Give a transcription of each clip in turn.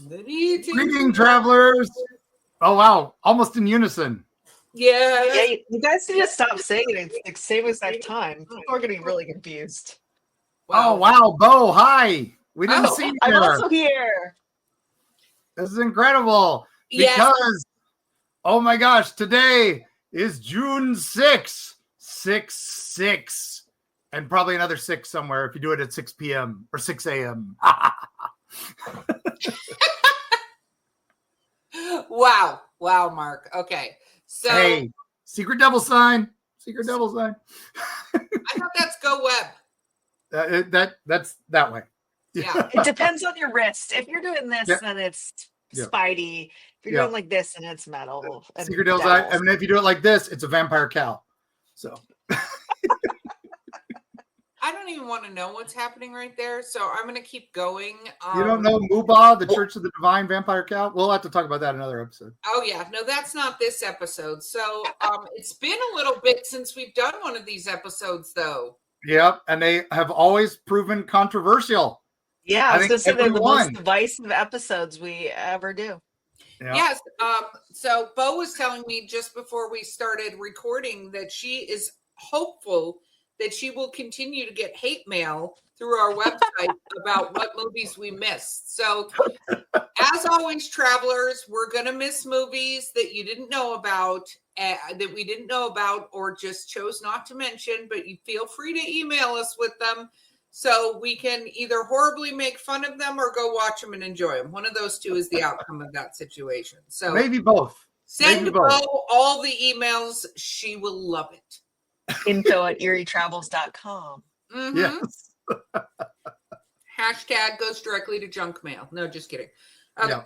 Greeting, travelers. Oh, wow. Almost in unison. Yeah, you guys need to stop saying it. It's like same exact time. People are going to be really confused. Wow. Oh, wow. Bo, hi. We didn't see you there. I'm also here. This is incredible. Because, oh my gosh, today is June 6th. 6/6. And probably another 6 somewhere if you do it at 6 p.m. or 6 a.m. Wow, Mark. Okay, so hey, secret devil sign. I thought that's go web. That's that way. Yeah, it depends on your wrist. If you're doing this, then it's Spidey. If you're doing like this, then it's metal. Secret devil sign. I mean, if you do it like this, it's a vampire cow. So. I don't even want to know what's happening right there, so I'm going to keep going. You don't know Mubah, the Church of the Divine Vampire Cow? We'll have to talk about that in another episode. Oh, yeah. No, that's not this episode. So it's been a little bit since we've done one of these episodes, though. Yep, and they have always proven controversial. Yeah, I was going to say they're the most divisive episodes we ever do. Yeah. Yes. So Bo was telling me just before we started recording that she is hopeful that she will continue to get hate mail through our website about what movies we missed. So, as always, travelers, we're going to miss movies that you didn't know about, that we didn't know about, or just chose not to mention, but you feel free to email us with them so we can either horribly make fun of them or go watch them and enjoy them. One of those two is the outcome of that situation. So maybe both. Send Bo all the emails. She will love it. info@eerietravels.com. Mm-hmm. Yes. Hashtag goes directly to junk mail. No, just kidding. Yeah.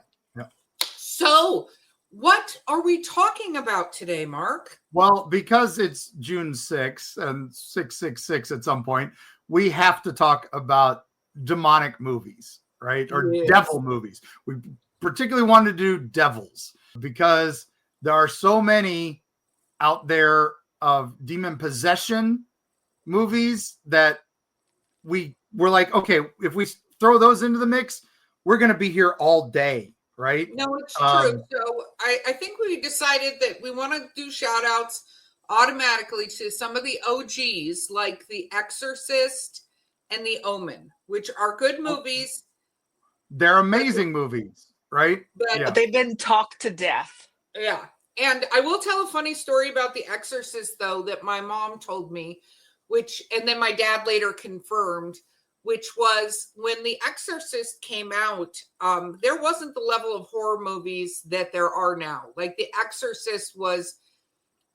So, what are we talking about today, Mark? Well, because it's June 6th and 666 at some point, we have to talk about demonic movies, right? Or devil movies. We particularly wanted to do devils because there are so many out there of demon possession movies that we were like, okay, if we throw those into the mix, we're going to be here all day, right? No, it's true. So I think we decided that we want to do shout outs automatically to some of the OGs like The Exorcist and The Omen, which are good movies. They're amazing movies, right? But they've been talked to death. Yeah. And I will tell a funny story about The Exorcist, though, that my mom told me, and then my dad later confirmed, which was when The Exorcist came out, there wasn't the level of horror movies that there are now. Like The Exorcist was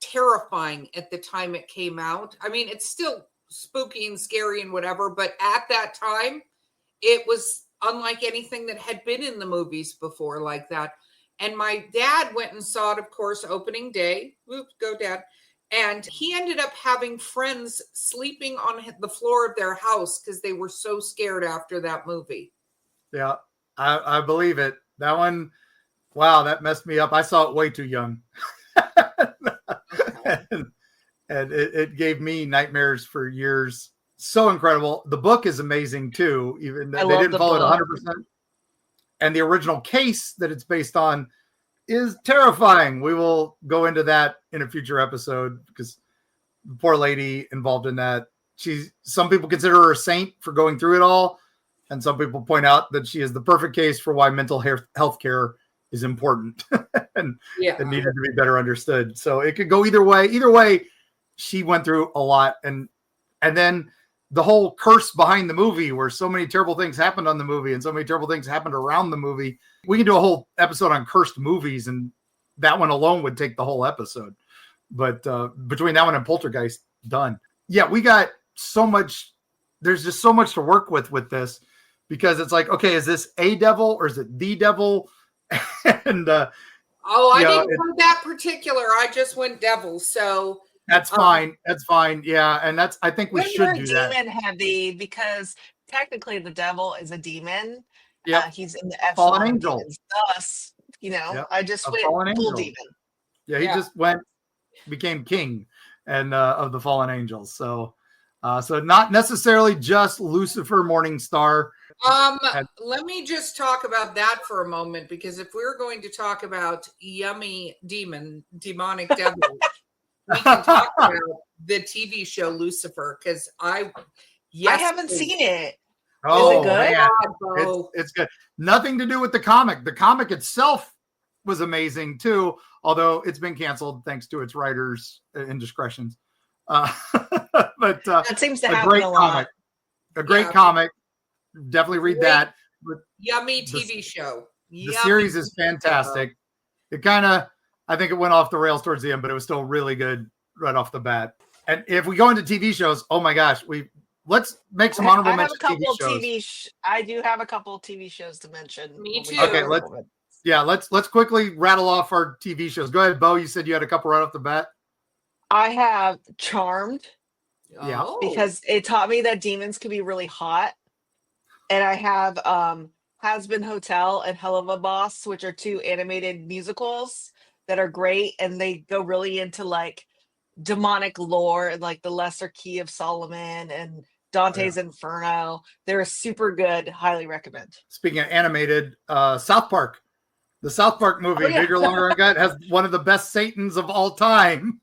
terrifying at the time it came out. I mean, it's still spooky and scary and whatever, but at that time, it was unlike anything that had been in the movies before like that. And my dad went and saw it, of course, opening day. Whoops, go Dad. And he ended up having friends sleeping on the floor of their house because they were so scared after that movie. Yeah, I believe it. That one, wow, that messed me up. I saw it way too young. and it gave me nightmares for years. So incredible. The book is amazing, too. Even they didn't follow it 100%. And the original case that it's based on is terrifying. We will go into that in a future episode because the poor lady involved in that. Some people consider her a saint for going through it all. And some people point out that she is the perfect case for why mental health care is important and it needed to be better understood. So it could go either way. Either way, she went through a lot. And then the whole curse behind the movie where so many terrible things happened on the movie and so many terrible things happened around the movie. We can do a whole episode on cursed movies and that one alone would take the whole episode. But between that one and Poltergeist, done. Yeah, we got so much. There's just so much to work with this because it's like, okay, is this a devil or is it the devil? And I didn't go that particular. I just went devil. So that's fine. That's fine. Yeah. And I think we should do that. Demon heavy because technically the devil is a demon. Yeah. He's in the fallen angel. Thus, I just went full demon. Yeah. He just became king and of the fallen angels. So not necessarily just Lucifer, Morning Star. Let me just talk about that for a moment, because if we're going to talk about yummy demonic devils, we can talk about the TV show Lucifer, because I haven't seen it. Oh, is it good? Man. It's good. Nothing to do with the comic. The comic itself was amazing too, although it's been canceled thanks to its writers' indiscretions. But that seems to happen a lot. Comic. A great comic. Definitely read that. But yummy TV show. The series is fantastic. It kind of, I think it went off the rails towards the end, but it was still really good right off the bat. And if we go into TV shows, oh my gosh, let's make some honorable mentions. I do have a couple of TV shows to mention. Me too. Okay, let's quickly rattle off our TV shows. Go ahead, Bo. You said you had a couple right off the bat. I have Charmed. Yeah. Because it taught me that demons can be really hot. And I have Has Been Hotel and Hell of a Boss, which are 2 animated musicals that are great, and they go really into like demonic lore and like the Lesser Key of Solomon and Dante's Inferno. They're super good. Highly recommend. Speaking of animated, South Park. The South Park movie, Bigger, Longer, and Gut, has one of the best Satans of all time.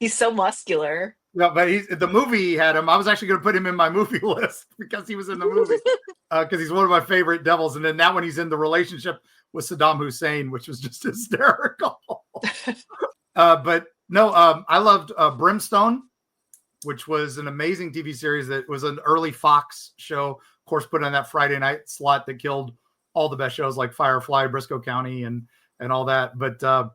He's so muscular. Yeah, but the movie had him. I was actually going to put him in my movie list because he was in the movie. Because he's one of my favorite devils. And then that one, he's in the relationship with Saddam Hussein, which was just hysterical. But no, I loved Brimstone, which was an amazing TV series that was an early Fox show. Of course, put on that Friday night slot that killed all the best shows like Firefly, Briscoe County, and all that. But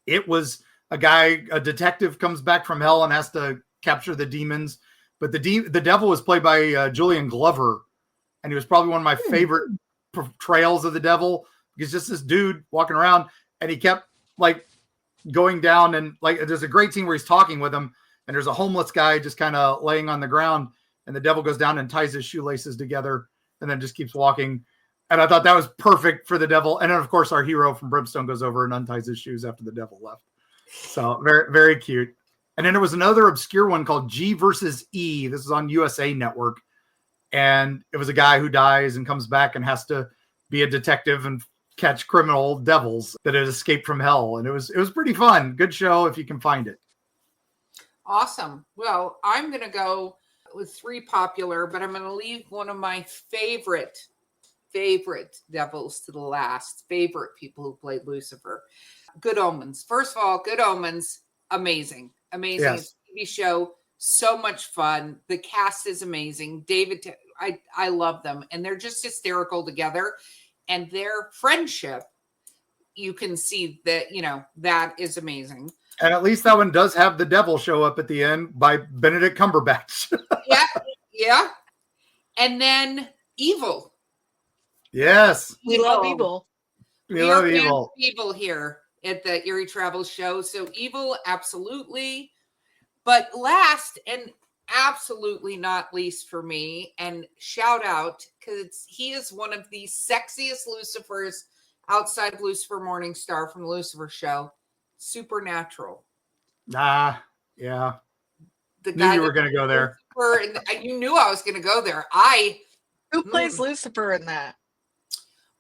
it was a detective comes back from hell and has to capture the demons. But the devil was played by Julian Glover, and he was probably one of my favorite portrayals of the devil. He's just this dude walking around, and he kept like going down, and like there's a great scene where he's talking with him, and there's a homeless guy just kind of laying on the ground, and the devil goes down and ties his shoelaces together, and then just keeps walking. And I thought that was perfect for the devil. And then of course our hero from Brimstone goes over and unties his shoes after the devil left. So very, very cute. And then there was another obscure one called G versus E. This is on USA Network. And it was a guy who dies and comes back and has to be a detective and catch criminal devils that had escaped from hell. And it was pretty fun. Good show if you can find it. Awesome. Well, I'm going to go with 3 popular, but I'm going to leave one of my favorite devils to the last. Favorite people who played Lucifer. Good Omens. First of all, Good Omens, amazing. Yes. TV show, so much fun. The cast is amazing. David, I love them, and they're just hysterical together. And their friendship, you can see that, that is amazing. And at least that one does have the devil show up at the end by Benedict Cumberbatch. Yeah. And then Evil. Yes. We love Evil. We love Evil. Evil here at the Eerie Travel Show. So Evil, absolutely. But last and absolutely not least for me, and shout out, because he is one of the sexiest Lucifers outside of Lucifer Morningstar from the Lucifer Show, Supernatural. Yeah. The guy you were going to go there. You knew I was going to go there. Who plays Lucifer in that?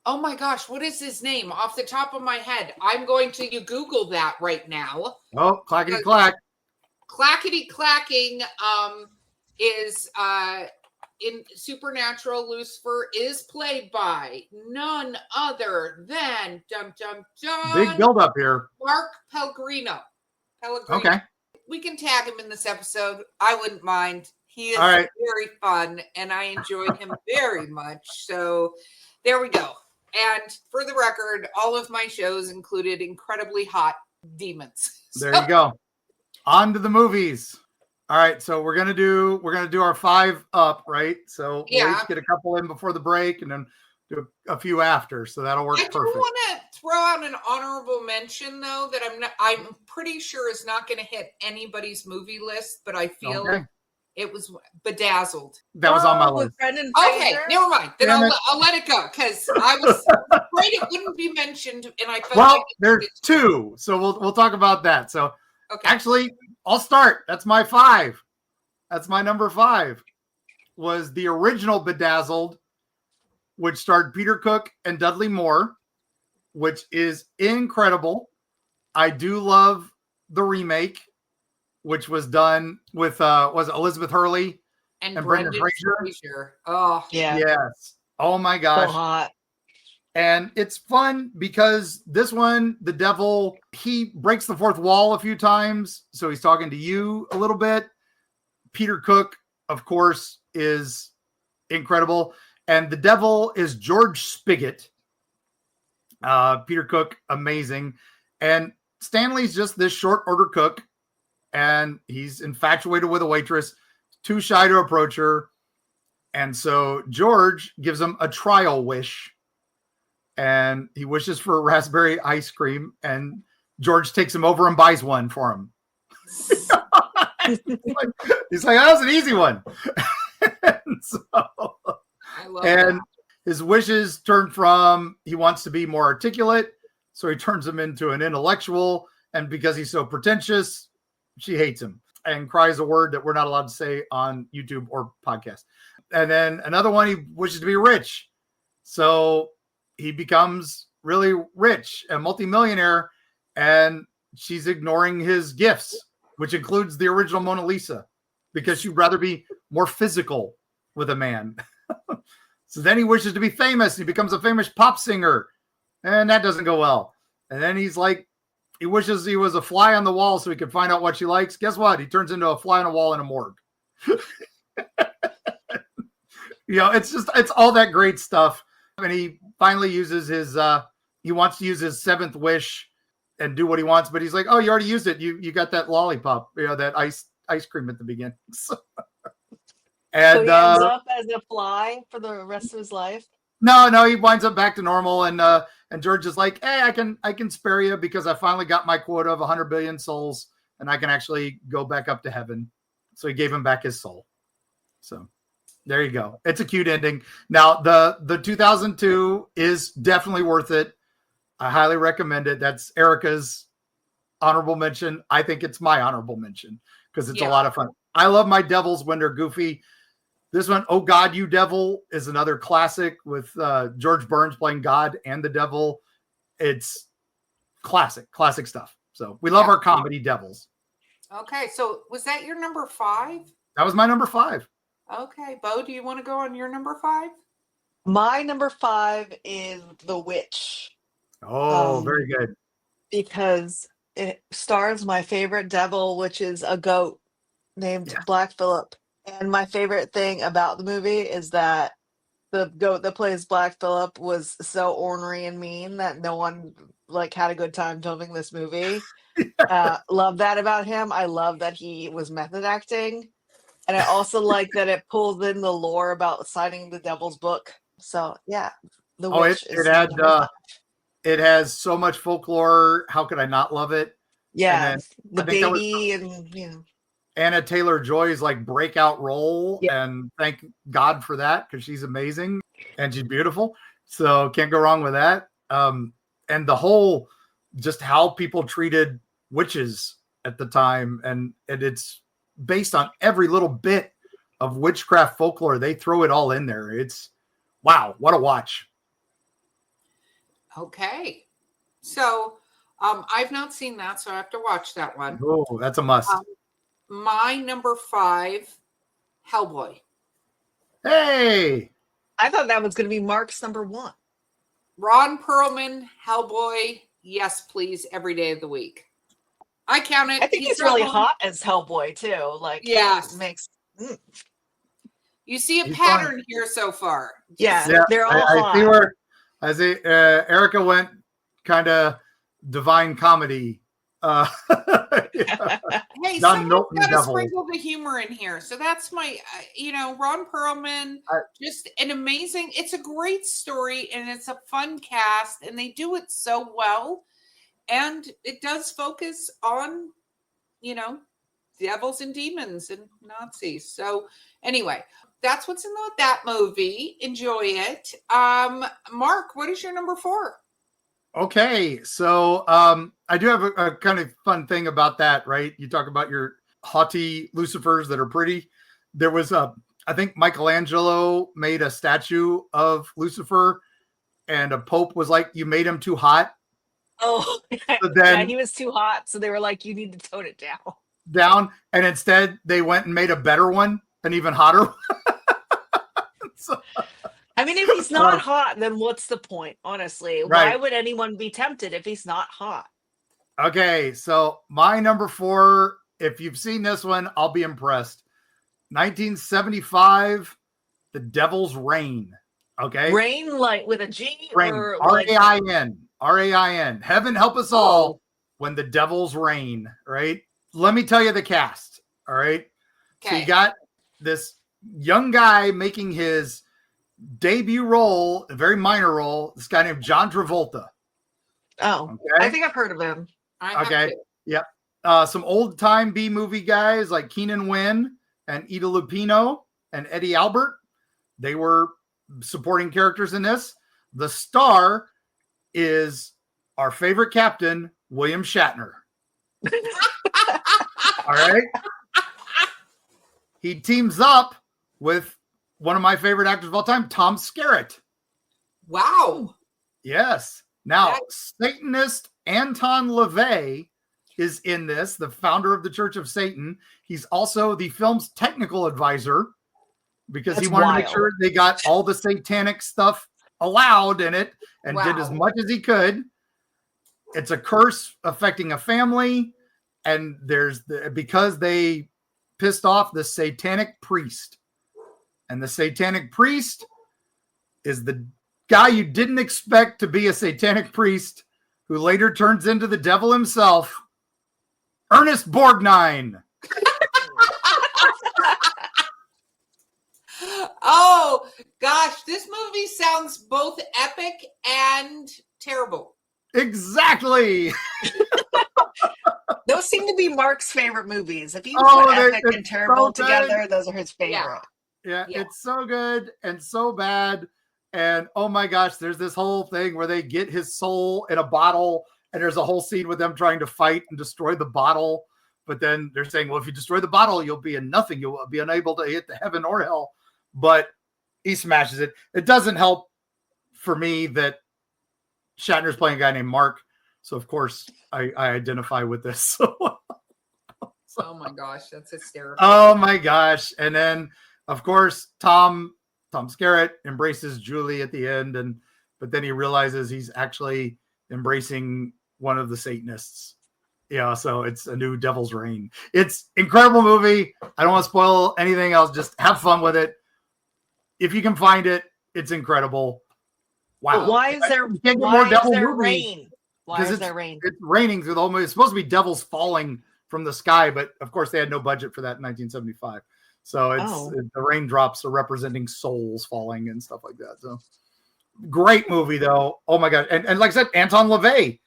Oh my gosh, what is his name? Off the top of my head. I'm going to Google that right now. Oh, clackety clack. Clackety clacking is in Supernatural. Lucifer is played by none other than big build up here. Mark Pellegrino. Okay. We can tag him in this episode. I wouldn't mind. He is very fun, and I enjoyed him very much. So there we go. And for the record, all of my shows included incredibly hot demons. There you go. On to the movies. All right, so we're gonna do our 5 up, right? So we'll each get a couple in before the break, and then do a few after. So that'll work perfect. I do want to throw out an honorable mention though that I'm pretty sure is not going to hit anybody's movie list, but I feel it was Bedazzled. That was on my list. Okay, never mind. Then I'll let it go, because I was afraid it wouldn't be mentioned, and I felt like there's 2, so we'll talk about that. So actually, I'll start. That's my 5. That's my number 5. was the original Bedazzled, which starred Peter Cook and Dudley Moore, which is incredible. I do love the remake, which was done with was it Elizabeth Hurley and Brendan Fraser. Oh, yeah. Yes. Oh my gosh. So hot. And it's fun because this one, the devil, he breaks the fourth wall a few times. So he's talking to you a little bit. Peter Cook, of course, is incredible. And the devil is George Spigot. Peter Cook, amazing. And Stanley's just this short order cook. And he's infatuated with a waitress, too shy to approach her. And so George gives him a trial wish. And he wishes for raspberry ice cream. And George takes him over and buys one for him. he's like, that was an easy one. I love that. His wishes turn from he wants to be more articulate. So he turns him into an intellectual. And because he's so pretentious, she hates him and cries a word that we're not allowed to say on YouTube or podcast. And then another one, he wishes to be rich. So he becomes really rich, a multimillionaire, and she's ignoring his gifts, which includes the original Mona Lisa, because she'd rather be more physical with a man. So then he wishes to be famous. He becomes a famous pop singer, and that doesn't go well. And then he's like, he wishes he was a fly on the wall so he could find out what she likes. Guess what? He turns into a fly on a wall in a morgue. It's all that great stuff. And he finally uses his, he wants to use his seventh wish and do what he wants, but he's like, oh, you already used it. You got that lollipop, that ice cream at the beginning. And so he ends up as a fly for the rest of his life. No, he winds up back to normal. And George is like, hey, I can spare you because I finally got my quota of 100 billion souls and I can actually go back up to heaven. So he gave him back his soul. So there you go. It's a cute ending. Now, the 2002 is definitely worth it. I highly recommend it. That's Erica's honorable mention. I think it's my honorable mention because it's a lot of fun. I love my devils when they're goofy. This one, Oh God, You Devil, is another classic with George Burns playing God and the devil. It's classic stuff. So we love our comedy devils. Okay, so was that your number 5? That was my number 5. Okay, Bo, do you want to go on your number 5? My number 5 is The Witch. Oh, very good. Because it stars my favorite devil, which is a goat named Black Phillip. And my favorite thing about the movie is that the goat that plays Black Phillip was so ornery and mean that no one had a good time filming this movie. Love that about him. I love that he was method acting. And I also like that it pulls in the lore about signing the devil's book. So yeah, The Witch it has so much folklore. How could I not love it? Yeah, the baby and Anna Taylor-Joy's breakout role, and thank God for that because she's amazing and she's beautiful. So can't go wrong with that. And the whole, just how people treated witches at the time, and it's based on every little bit of witchcraft folklore. They throw it all in there. It's wow, what a watch. Okay, so I've not seen that, so I have to watch that one. Oh, that's a must. My number 5, Hellboy. Hey, I thought that was going to be Mark's number 1. Ron Perlman, Hellboy. Yes, please, every day of the week. I count it. I think he's really hot as Hellboy too. Makes. You see a pattern here so far. Yeah, they're all hot. I see where Erica went kind of divine comedy. Hey, someone's got to sprinkle the humor in here. So that's my, Ron Perlman, just an amazing. It's a great story and it's a fun cast, and they do it so well. And it does focus on, devils and demons and Nazis. So anyway, that's what's in that movie. Enjoy it. Mark, what is your number 4? Okay, so I do have a kind of fun thing about that, right? You talk about your haughty Lucifers that are pretty. There was a I think Michelangelo made a statue of Lucifer, and a pope was like, "You made him too hot." Oh, So then yeah, he was too hot, so they were like, "You need to tone it down, and instead they went and made a better one, an even hotter one. So, I mean, if he's not hot, then what's the point? Honestly, right. Why would anyone be tempted if he's not hot? Okay, so my number 4. If you've seen this one, I'll be impressed. 1975, The Devil's Rain. Okay, Rain, like with a G, Rain, or R-A-I-N, R-A-I-N. Heaven help us all when the devils reign. Right. Let me tell you the cast. All right. Okay. So you got this young guy making his debut role, a very minor role. This guy named John Travolta. Oh, okay. I think I've heard of him. Okay. Yeah. Some old time B movie guys like Keenan Wynn and Ida Lupino and Eddie Albert. They were supporting characters in this. The star is our favorite captain, William Shatner. All right. He teams up with one of my favorite actors of all time, Tom Skerritt. Wow. Yes. Now, Satanist Anton LaVey is in this, the founder of the Church of Satan. He's also the film's technical advisor because he wanted to make sure they got all the satanic stuff allowed in it and did as much as he could. It's a curse affecting a family, and because they pissed off the satanic priest. And the satanic priest is the guy you didn't expect to be a satanic priest, who later turns into the devil himself, Ernest Borgnine. Oh, gosh. This movie sounds both epic and terrible. Exactly. Those seem to be Mark's favorite movies. If you put epic and terrible together, those are his favorite. Yeah, it's so good and so bad. And oh my gosh, there's this whole thing where they get his soul in a bottle, and there's a whole scene with them trying to fight and destroy the bottle. But then they're saying, well, if you destroy the bottle, you'll be in nothing. You'll be unable to hit the heaven or hell. But he smashes it. It doesn't help for me that Shatner's playing a guy named Mark. So, of course, I identify with this. Oh, my gosh. That's hysterical. Oh, my gosh. And then, of course, Tom Skerritt embraces Julie at the end. But then he realizes he's actually embracing one of the Satanists. Yeah, so it's a new Devil's Reign. It's an incredible movie. I don't want to spoil anything else. Just have fun with it. If you can find it, it's incredible. Wow. But why is there rain? Why is there rain? It's raining through the whole movie. It's supposed to be devils falling from the sky, but of course they had no budget for that in 1975. So the raindrops are representing souls falling and stuff like that. So great movie though. Oh my God. And like I said, Anton LaVey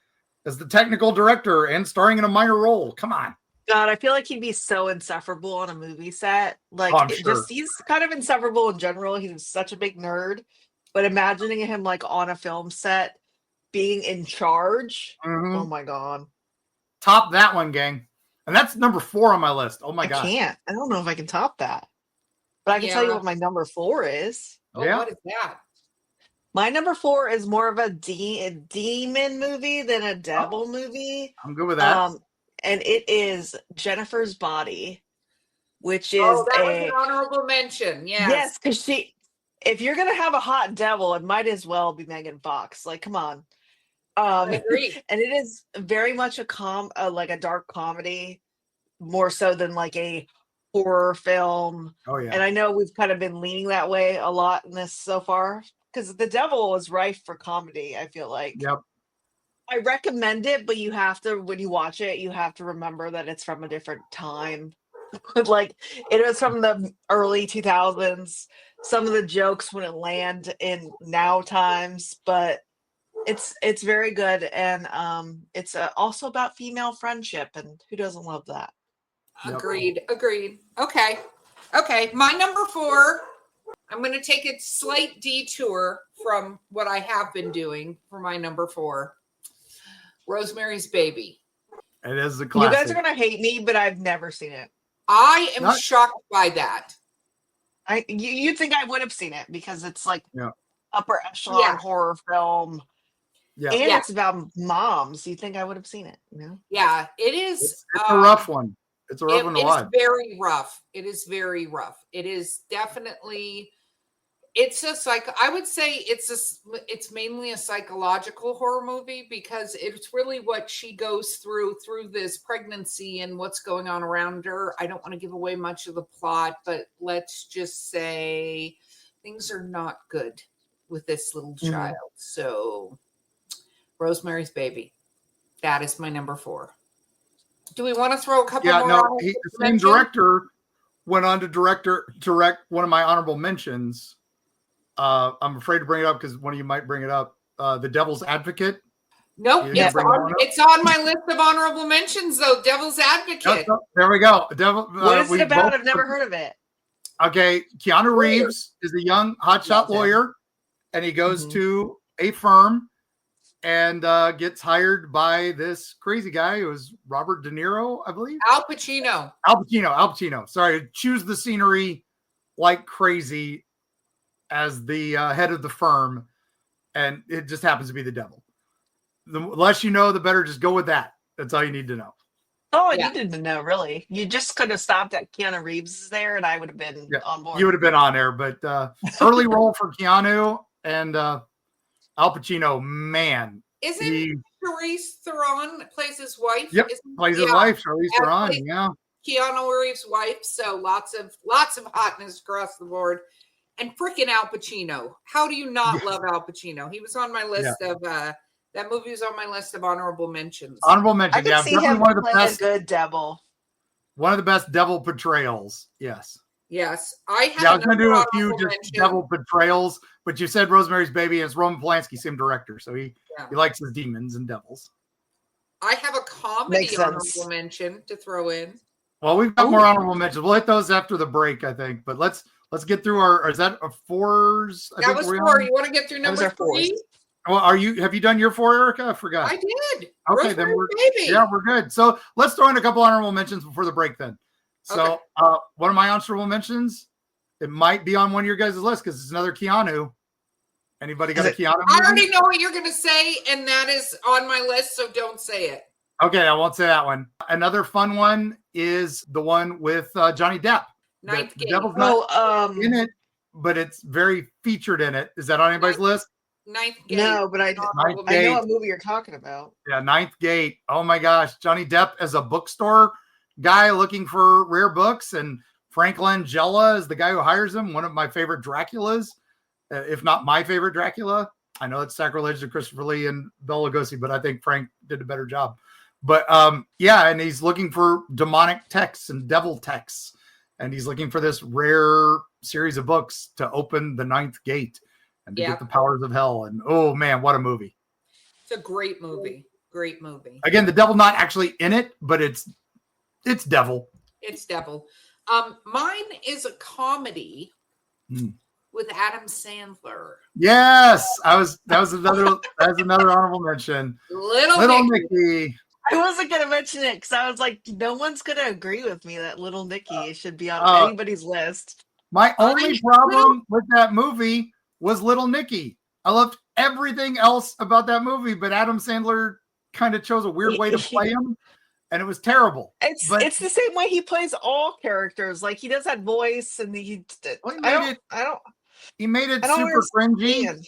as the technical director and starring in a minor role. Come on. God, I feel like he'd be so insufferable on a movie set. Like he's kind of insufferable in general. He's such a big nerd. But imagining him like on a film set being in charge. Mm-hmm. Oh my God. Top that one, gang. And that's number 4 on my list. Oh my God. I can't. I don't know if I can top that. But I can tell you what my number 4 is. Oh, what is that? My number 4 is more of a demon movie than a devil movie. I'm good with that. And it is Jennifer's Body, which is was an honorable mention. Yes, because if you're gonna have a hot devil, it might as well be Megan Fox. Like, come on. I agree. And it is very much like a dark comedy, more so than like a horror film. Oh yeah. And I know we've kind of been leaning that way a lot in this so far, because the devil is rife for comedy, I feel like. Yep. I recommend it, but you have to, when you watch it, you have to remember that it's from a different time. Like, it was from the early 2000s. Some of the jokes wouldn't land in now times, but it's very good. And it's also about female friendship, and who doesn't love that? Agreed. Okay. My number 4, I'm going to take a slight detour from what I have been doing for my number 4. Rosemary's Baby. It is a classic. You guys are going to hate me, but I've never seen it. I am shocked by that. You'd think I would have seen it because it's like Yeah. upper echelon horror film. Yeah. And it's about moms. You think I would have seen it, you know? Yeah, it is. It's a rough one. It's a rough one to watch. It's very rough. It is very rough. It is definitely. It's just like I would say it's mainly a psychological horror movie because it's really what she goes through this pregnancy and what's going on around her. I don't want to give away much of the plot, but let's just say things are not good with this little child. So Rosemary's Baby. That is my number 4. Do we want to throw a couple more? No, the same director went on to direct one of my honorable mentions. I'm afraid to bring it up because one of you might bring it up. The Devil's Advocate. Nope. It's on my list of honorable mentions, though. Devil's Advocate. There we go. What is it about? I've never heard of it. Okay. Keanu Reeves is a young hotshot lawyer, and he goes to a firm and gets hired by this crazy guy who was Robert De Niro, I believe. Al Pacino. Al Pacino. Sorry. Choose the scenery like crazy as the head of the firm, and it just happens to be the devil. The less you know, the better. Just go with that. That's all you need to know. Oh, I needed to know, really. You just could have stopped at Keanu Reeves there, and I would have been on board. You would have been on there, but early role for Keanu and Al Pacino, man. Isn't Charlize Theron plays his wife? Yep, plays his wife, Charlize Theron, Keanu Reeves' wife, so lots of hotness across the board. And freaking Al Pacino. How do you not love Al Pacino? He was on my list of that movie was on my list of honorable mentions. I can see him one of the best, a good devil. One of the best devil portrayals. Yes. I was going to do a few just devil portrayals, but you said Rosemary's Baby, and it's Roman Polanski, same director, so he likes his demons and devils. I have a comedy honorable mention to throw in. Well, we've got more honorable mentions. We'll hit those after the break, I think. But let's get through our. Is that a 4s? That was 4. You want to get through number 3? Well, have you done your 4, Erica? I forgot. I did. Okay, then we're good. So let's throw in a couple honorable mentions before the break then. So one of my honorable mentions, it might be on one of your guys' list because it's another Keanu. Anybody got a Keanu movie? I already know what you're going to say, and that is on my list, so don't say it. Okay, I won't say that one. Another fun one is the one with Johnny Depp. Ninth Gate. The Devil's not in it, but it's very featured in it. Is that on anybody's list? Ninth Gate. No, but I know what movie you're talking about. Yeah, Ninth Gate. Oh my gosh. Johnny Depp as a bookstore guy looking for rare books, and Frank Langella is the guy who hires him. One of my favorite Draculas, if not my favorite Dracula. I know it's sacrilege to Christopher Lee and Bela Lugosi, but I think Frank did a better job. But and he's looking for demonic texts and devil texts, and he's looking for this rare series of books to open the ninth gate and to get the powers of hell. And oh man, what a movie! It's a great movie. Great movie. Again, the devil not actually in it, but it's devil. It's devil. Mine is a comedy with Adam Sandler. Yes, that was another honorable mention. Little Nicky. I wasn't going to mention it because I was like, no one's going to agree with me that Little Nicky should be on anybody's list. My only problem with that movie was Little Nicky. I loved everything else about that movie, but Adam Sandler kind of chose a weird way to play him, and it was terrible. It's the same way he plays all characters. Like he does that voice, and he made it super cringy.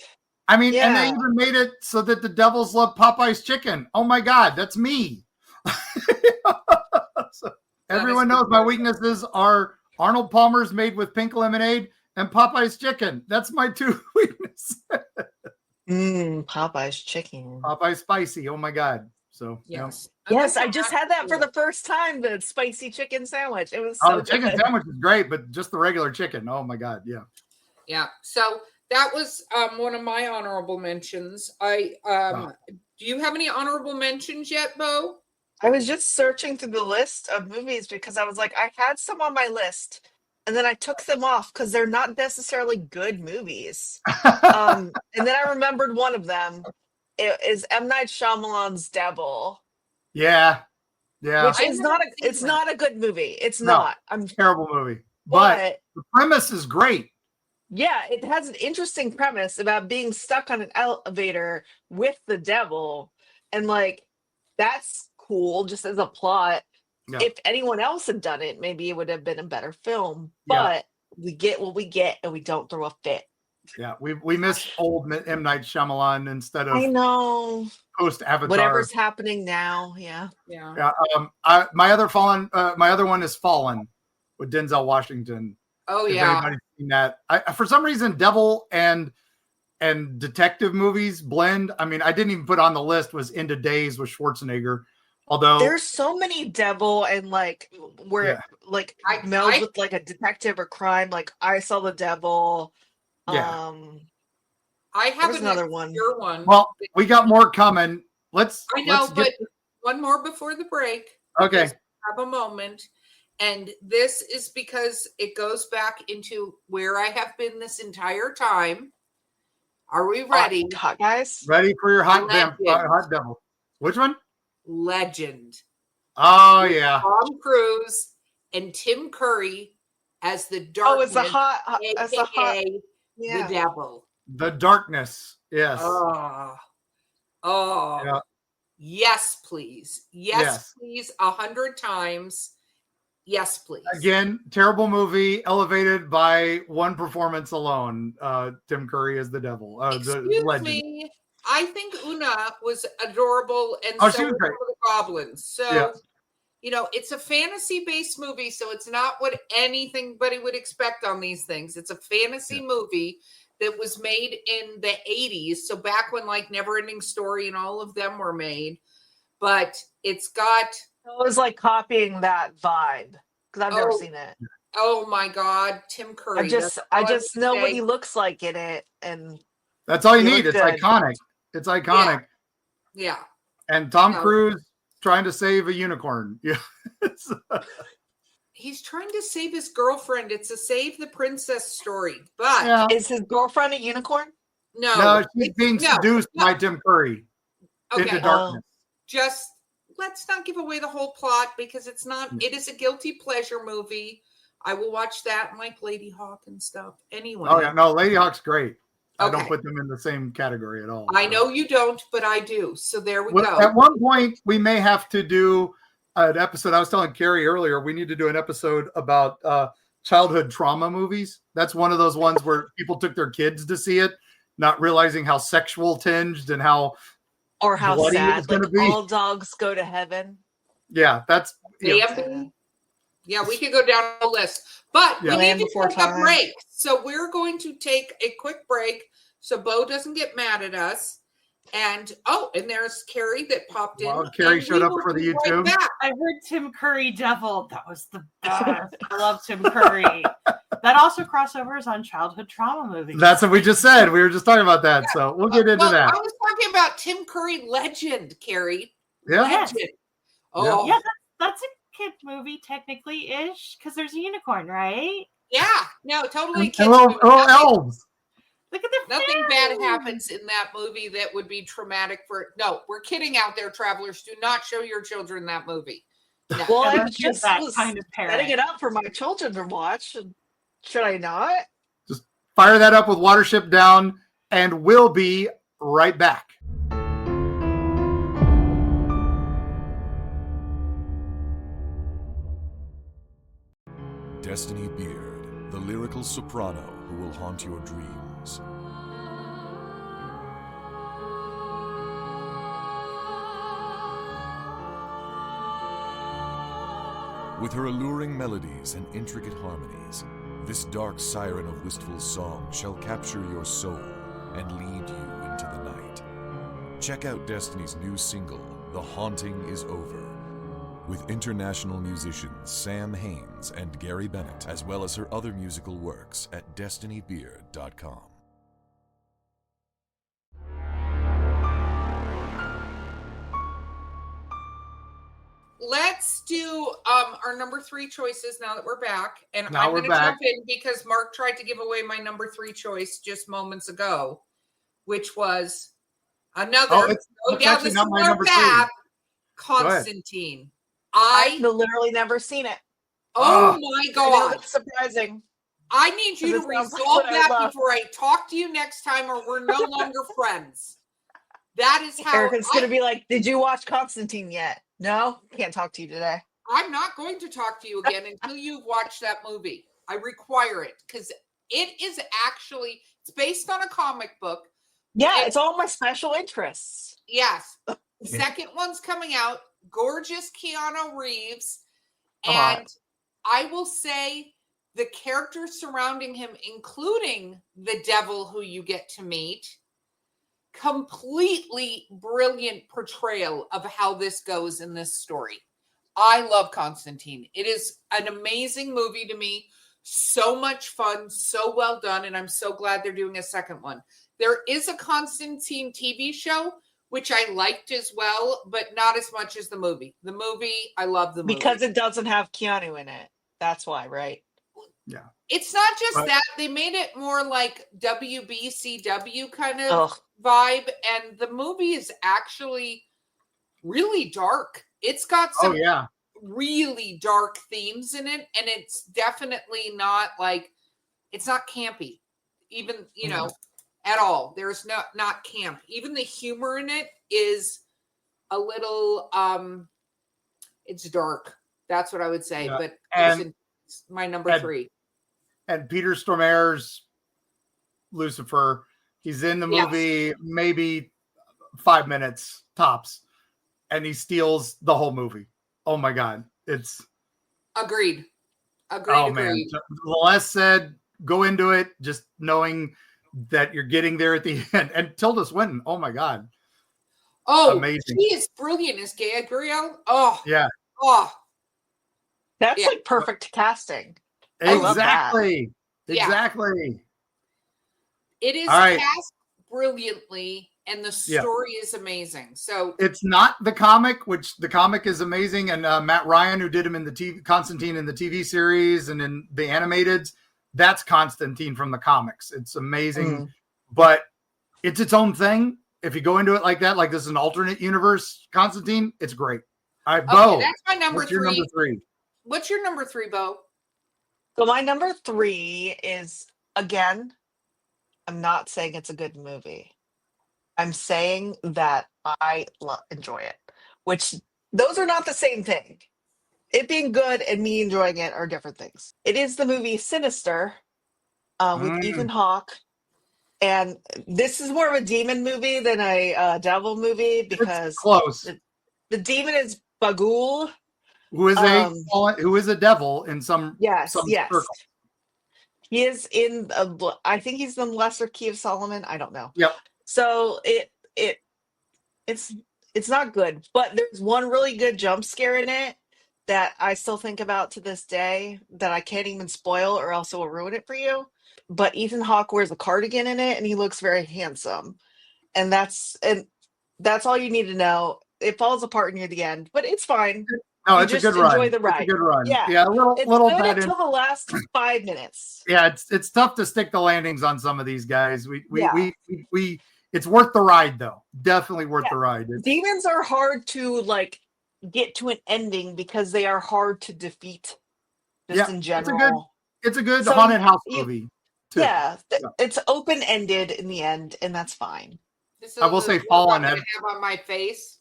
I mean, and they even made it so that the devils love Popeye's chicken. Oh my God, that's me. So everyone knows my weaknesses are Arnold Palmer's made with pink lemonade and Popeye's chicken. That's my 2 weaknesses. Popeye's chicken. Popeye's spicy. Oh my God. So yes, yes, I just had that for the first time. The spicy chicken sandwich. It was the chicken sandwich is great, but just the regular chicken. Oh my God, yeah. So that was one of my honorable mentions. Do you have any honorable mentions yet, Bo? I was just searching through the list of movies because I was like, I had some on my list, and then I took them off because they're not necessarily good movies. And then I remembered one of them. It is M. Night Shyamalan's Devil. Yeah. Which is not a good movie. It's not. Terrible movie. but the premise is great. Yeah, it has an interesting premise about being stuck on an elevator with the devil. And like, that's cool just as a plot. Yeah. If anyone else had done it, maybe it would have been a better film. Yeah. But we get what we get and we don't throw a fit. Yeah, we miss old M. Night Shyamalan instead of I know. post Avatar. Whatever's happening now. Yeah. Yeah. My other one is Fallen with Denzel Washington. Oh if yeah. anybody's seen that. For some reason, devil and detective movies blend. I mean, I didn't even put on the list was Into Days with Schwarzenegger. Although there's so many devil and like where like meld with like a detective or crime. Like I Saw the Devil. Yeah. I have another one. Well, we got more coming. But one more before the break. Okay. Have a moment. And this is because it goes back into where I have been this entire time. Are we ready? Hot guys? Ready for your hot devil. Which one? Legend. Oh, yeah. Tom Cruise and Tim Curry as the darkness. It's a hot. The devil. The Darkness. Yes. Oh. Yeah. Yes, please. Yes, please. 100 times. Yes, please. Again, terrible movie, elevated by one performance alone. Tim Curry as the devil. The legend. Me. I think Una was adorable, and so were the goblins. So, it's a fantasy-based movie, so it's not what anybody would expect on these things. It's a fantasy movie that was made in the 80s, so back when like Neverending Story and all of them were made. But it's got... It was like copying that vibe, because I've never seen it. Oh my God, Tim Curry. I just know what he looks like in it, and that's all you need. It's iconic. It's iconic. Yeah. And Tom Cruise trying to save a unicorn. Yeah. He's trying to save his girlfriend. It's a save the princess story. But is his girlfriend a unicorn? No, she's being seduced by Tim Curry into darkness. Just let's not give away the whole plot because it's not. It is a guilty pleasure movie. I will watch that and like Lady Hawk and stuff. Anyway. Oh yeah, no, Lady Hawk's great. I don't put them in the same category at all. I know you don't, but I do. So there we go. At one point, we may have to do an episode. I was telling Carrie earlier, we need to do an episode about childhood trauma movies. That's one of those ones where people took their kids to see it, not realizing how sexual tinged and how sad. Like All Dogs Go to Heaven. Yeah, that's yeah, we could go down the list, but we need to take a break. So we're going to take a quick break so Bo doesn't get mad at us. And and there's Carrie that popped in. Well, Carrie showed up for the YouTube. Right, I heard Tim Curry Devil. That was the best. I love Tim Curry. That also crossovers on childhood trauma movies. That's what we just said. We were just talking about that. So we'll get into that. I was talking about Tim Curry Legend, Carrie. Yeah. Legend. Oh. Yeah, that's a kid movie technically-ish because there's a unicorn, right? Yeah. No, totally kids movie. Elves. Look at the Nothing bad happens in that movie that would be traumatic for... No, we're kidding out there, travelers. Do not show your children that movie. No. Well, I just was setting it up for my children to watch. Should I not? Just fire that up with Watership Down, and we'll be right back. Destiny Beard, the lyrical soprano who will haunt your dreams. With her alluring melodies and intricate harmonies, this dark siren of wistful song shall capture your soul and lead you into the night. Check out Destiny's new single, The Haunting Is Over, with international musicians Sam Haines and Gary Bennett, as well as her other musical works at destinybeard.com. Let's do our number 3 choices now that we're back. And I'm going to jump in because Mark tried to give away my number 3 choice just moments ago, which was another. This is my number 3. Constantine. I've literally never seen it. Oh my I know God. that's surprising. I need you to 'Cause it sounds like resolve what I that love. before I talk to you next time, or we're no longer friends. That is how Erica's going to be like, did you watch Constantine yet? No? Can't talk to you today. I'm not going to talk to you again until you've watched that movie. I require it because it is actually, it's based on a comic book. Yeah, it's all my special interests. Yes. The second one's coming out. Gorgeous Keanu Reeves. Uh-huh. And I will say the characters surrounding him, including the devil who you get to meet, completely brilliant portrayal of how this goes in this story. I love Constantine. It is an amazing movie to me. So much fun, so well done, and I'm so glad they're doing a second one. There is a Constantine TV show, which I liked as well, but not as much as the movie. The movie, I love the movie. Because it doesn't have Keanu in it. That's why, right? Yeah. It's not just that. They made it more like WBCW kind of Ugh. vibe, and the movie is actually really dark. It's got some really dark themes in it, and it's definitely not like, it's not campy, even, you know, at all. There's not camp. Even the humor in it is a little it's dark. That's what I would say. But it's my number 3. And Peter Stormare's Lucifer, he's in the movie maybe 5 minutes tops, and he steals the whole movie. Oh my God. It's agreed. Man. The less said, go into it, just knowing that you're getting there at the end. And Tilda Swinton, oh my God. Oh, amazing. She is brilliant as Gabrielle. Oh. Yeah. Oh. That's like perfect casting. Exactly. It is cast brilliantly, and the story is amazing. So it's not the comic, which the comic is amazing, and Matt Ryan, who did him in the TV Constantine in the TV series and in the animated, that's Constantine from the comics. It's amazing, but it's its own thing. If you go into it like that, like this is an alternate universe Constantine, it's great. All right, Bo, that's my number 3. Your number 3? What's your number 3, Bo? So my number 3 is, again, I'm not saying it's a good movie. I'm saying that I enjoy it, which those are not the same thing. It being good and me enjoying it are different things. It is the movie Sinister with Ethan Hawke. And this is more of a demon movie than a devil movie because it's close. The demon is Bagul. Who is a devil in some circle. He is in I think he's the Lesser Key of Solomon. I don't know. Yep. So it's not good, but there's one really good jump scare in it that I still think about to this day that I can't even spoil or else it will ruin it for you. But Ethan Hawke wears a cardigan in it and he looks very handsome. And that's all you need to know. It falls apart near the end, but it's fine. No, it's a good run. Enjoy the ride. It's a good run. Yeah, a little good bad until the last 5 minutes. Yeah, it's tough to stick the landings on some of these guys. We it's worth the ride though. Definitely worth the ride. Demons are hard to like get to an ending because they are hard to defeat. Just in general, it's a good haunted house movie. Too. Yeah, it's open ended in the end, and that's fine. I will say, Fallen. I have on my face.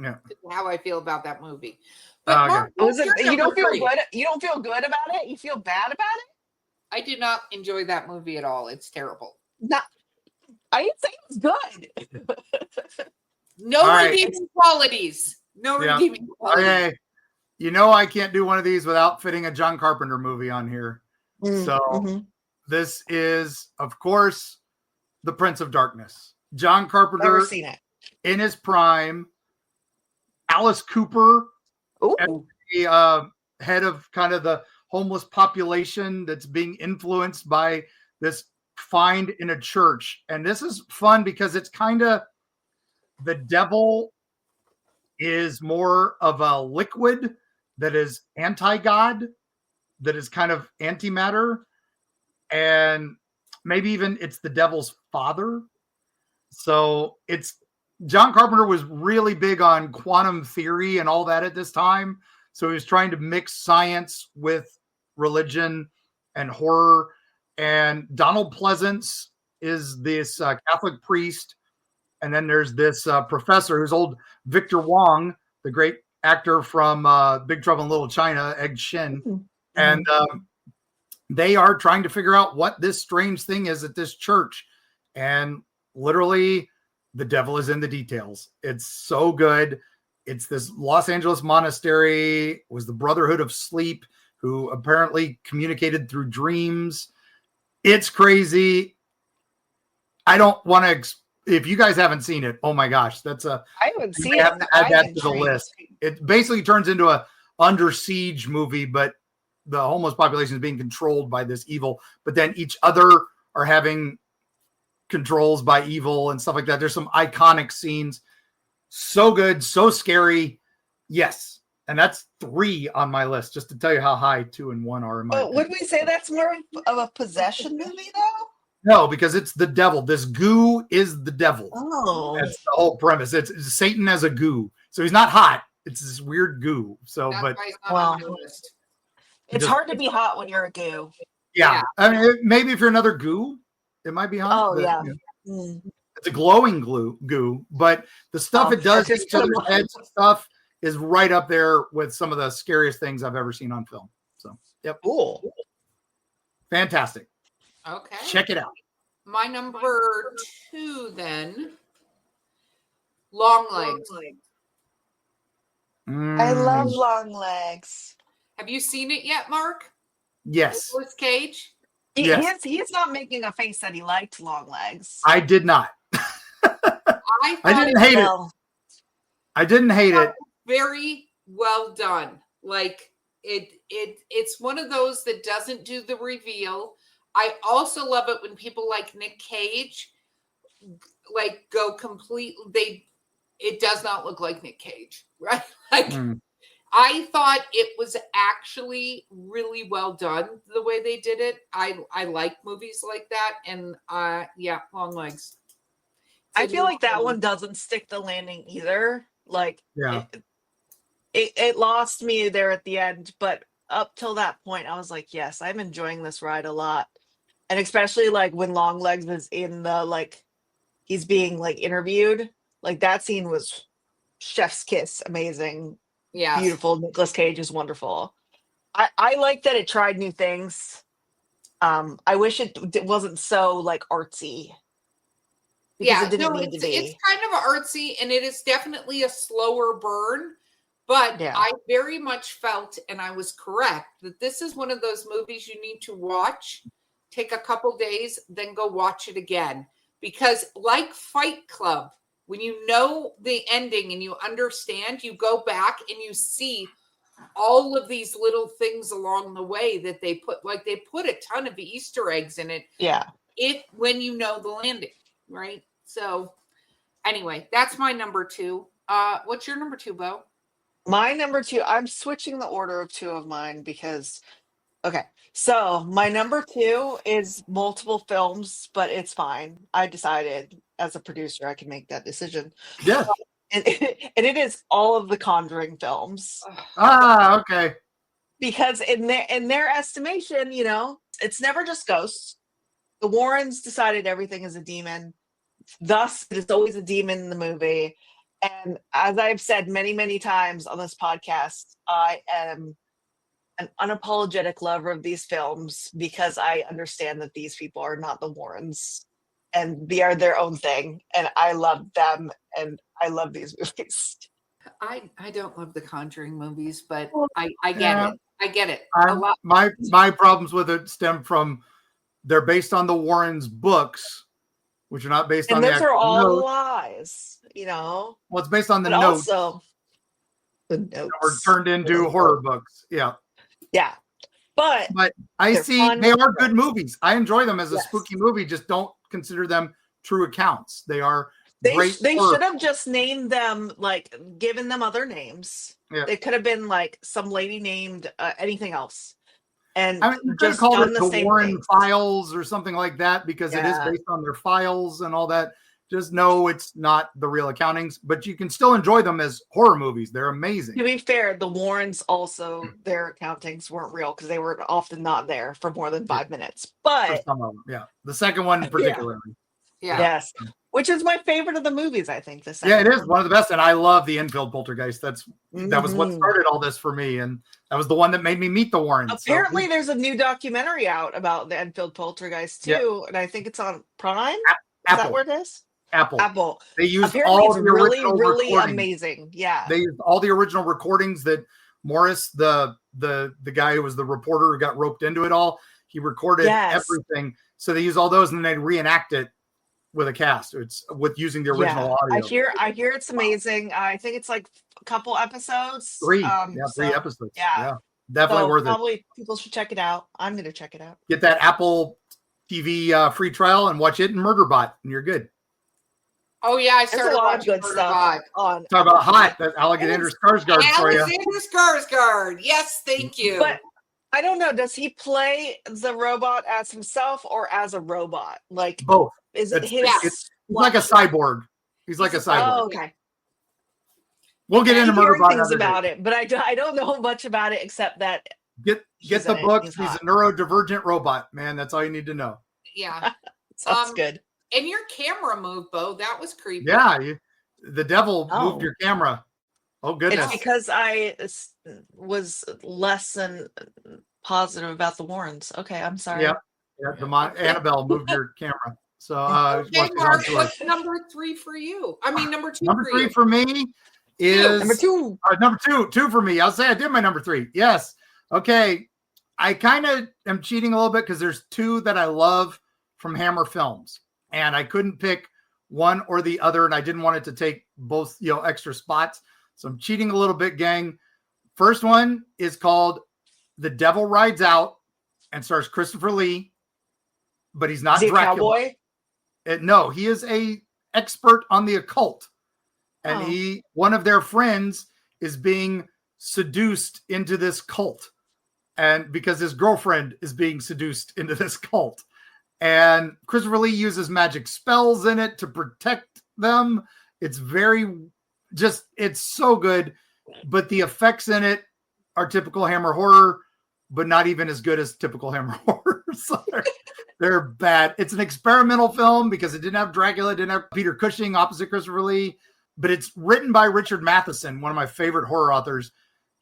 Yeah, how I feel about that movie. But Mark, you don't feel good. You don't feel good about it. You feel bad about it. I did not enjoy that movie at all. It's terrible. I didn't say it was good. No redeeming qualities. No redeeming qualities. Okay. You know I can't do one of these without fitting a John Carpenter movie on here. This is, of course, The Prince of Darkness. John Carpenter. Never seen it. In his prime. Alice Cooper. As the head of kind of the homeless population that's being influenced by this find in a church. And this is fun because it's kind of the devil is more of a liquid that is anti-God, that is kind of antimatter, and maybe even it's the devil's father. So it's John Carpenter was really big on quantum theory and all that at this time. So he was trying to mix science with religion and horror. And Donald Pleasance is this Catholic priest. And then there's this professor who's old Victor Wong, the great actor from Big Trouble in Little China, Egg Shin. Mm-hmm. And they are trying to figure out what this strange thing is at this church. And literally, the devil is in the details. It's so good. It's this Los Angeles monastery. It was the Brotherhood of Sleep, who apparently communicated through dreams. It's crazy. I don't want to... If you guys haven't seen it, oh my gosh, that's a... I haven't seen it. Have to add that to the list. It basically turns into a Under Siege movie, but the homeless population is being controlled by this evil, but then each other are having controls by evil and stuff like that. There's some iconic scenes. So good, so scary. Yes. And that's 3 on my list, just to tell you how high 2 and 1 are in my opinion. Would we say that's more of a possession movie, though? No, because it's the devil. This goo is the devil. Oh. That's the whole premise. It's Satan as a goo. So he's not hot. It's this weird goo. So, but it's hard to be hot when you're a goo. Yeah. I mean, maybe if you're another goo, it might be hot. Oh, but, yeah. It's a glowing goo, but the stuff it does to each other's heads and stuff is right up there with some of the scariest things I've ever seen on film. So, yep. Cool. Fantastic. Okay. Check it out. My number 2 then. Long Legs. I love Long Legs. Have you seen it yet, Mark? Yes. Nicolas Cage? Yes. He's not making a face that he liked Long Legs. I did not. I didn't hate it. I didn't hate it. Very well done. Like it's one of those that doesn't do the reveal. I also love it when people like Nick Cage like go completely. It does not look like Nick Cage, right? Like I thought it was actually really well done the way they did it. I like movies like that, and yeah, Long Legs. I feel like that one doesn't stick the landing either. Like, yeah, it lost me there at the end, but up till that point, I was like, yes, I'm enjoying this ride a lot. And especially like when Long Legs is in the, like, he's being like interviewed, like that scene was chef's kiss, amazing. Yeah, beautiful. Nicolas Cage is wonderful. I like that it tried new things. I wish it wasn't so like artsy. Yeah, it didn't need to be. It's kind of artsy, and it is definitely a slower burn. But yeah. I very much felt, and I was correct, that this is one of those movies you need to watch, take a couple days, then go watch it again. Because like Fight Club, when you know the ending and you understand, you go back and you see all of these little things along the way that they put, like they put a ton of Easter eggs in it. Yeah. When you know the landing, right? So anyway, that's my number 2. What's your number 2, Bo? My number 2, I'm switching the order of 2 of mine because, okay. So my number 2 is multiple films, but it's fine. I decided as a producer, I can make that decision. Yeah. And it is all of the Conjuring films. Ah, okay. Because in their estimation, you know, it's never just ghosts. The Warrens decided everything is a demon. Thus, it is always a demon in the movie. And as I've said many, many times on this podcast, I am an unapologetic lover of these films because I understand that these people are not the Warrens and they are their own thing. And I love them and I love these movies. I don't love the Conjuring movies, but I get it. I get it. My problems with it stem from they're based on the Warrens' books, which are not based on the actual notes. And those are all notes. lies, you know. Well, it's based on the notes. Also, the notes were turned into horror books. Yeah. Yeah. But I see they are good movies. I enjoy them as a spooky movie. Just don't consider them true accounts. They are great. They should have just named them, like, given them other names. Yeah. They could have been like some lady named anything else. And just called it the Warren Files or something like that because it is based on their files and all that. just know it's not the real accountings, but you can still enjoy them as horror movies. They're amazing. To be fair, the Warrens also, their accountings weren't real because they were often not there for more than 5 minutes. But some of them, yeah. The second one particularly. Yeah. Yes. Which is my favorite of the movies, I think. This Yeah, it is one of the best. And I love the Enfield Poltergeist. That was what started all this for me. And that was the one that made me meet the Warrens. Apparently, there's a new documentary out about the Enfield Poltergeist, too. Yeah. And I think it's on Prime. Is that where it is? Apple. They used all the original really recordings. Amazing. Yeah. They used all the original recordings that Morris, the guy who was the reporter who got roped into it all, he recorded everything. So they use all those and then they reenact it with a cast. It's with using the original audio. I hear it's amazing. I think it's like a couple episodes. 3 episodes. Yeah. Definitely worth it. Probably people should check it out. I'm going to check it out. Get that Apple TV free trial and watch it in Murderbot and you're good. Oh yeah, I started a lot of good stuff on. Talk about hot. That Alexander Skarsgård for you. Alexander Skarsgård. Yes, thank you. But I don't know. Does he play the robot as himself or as a robot? Like both. Is it his? He's like a cyborg. He's like a cyborg. Oh, okay. We'll get into Murderbot. Things about it, but I don't know much about it except that get the book. He's a neurodivergent robot, man. That's all you need to know. Yeah, that's good. And your camera moved, Bo. That was creepy. Yeah, the devil moved your camera. Oh goodness! It's because I was less than positive about the Warrens. Okay, I'm sorry. Yeah. Annabelle moved your camera. So okay, Mark, what's number 3 for you? I mean, number 2. Number 3 for me is number 2. Number 2 for me. I'll say I did my number 3. Yes. Okay. I kind of am cheating a little bit because there's 2 that I love from Hammer Films. And I couldn't pick one or the other, and I didn't want it to take both, extra spots. So I'm cheating a little bit, gang. First one is called The Devil Rides Out and stars Christopher Lee, but he's not Dracula. No, he is a expert on the occult. And one of their friends is being seduced into this cult. And because his girlfriend is being seduced into this cult. And Christopher Lee uses magic spells in it to protect them. It's it's so good. But the effects in it are typical Hammer horror, but not even as good as typical Hammer horror. So they're bad. It's an experimental film because it didn't have Dracula, it didn't have Peter Cushing opposite Christopher Lee, but it's written by Richard Matheson, one of my favorite horror authors.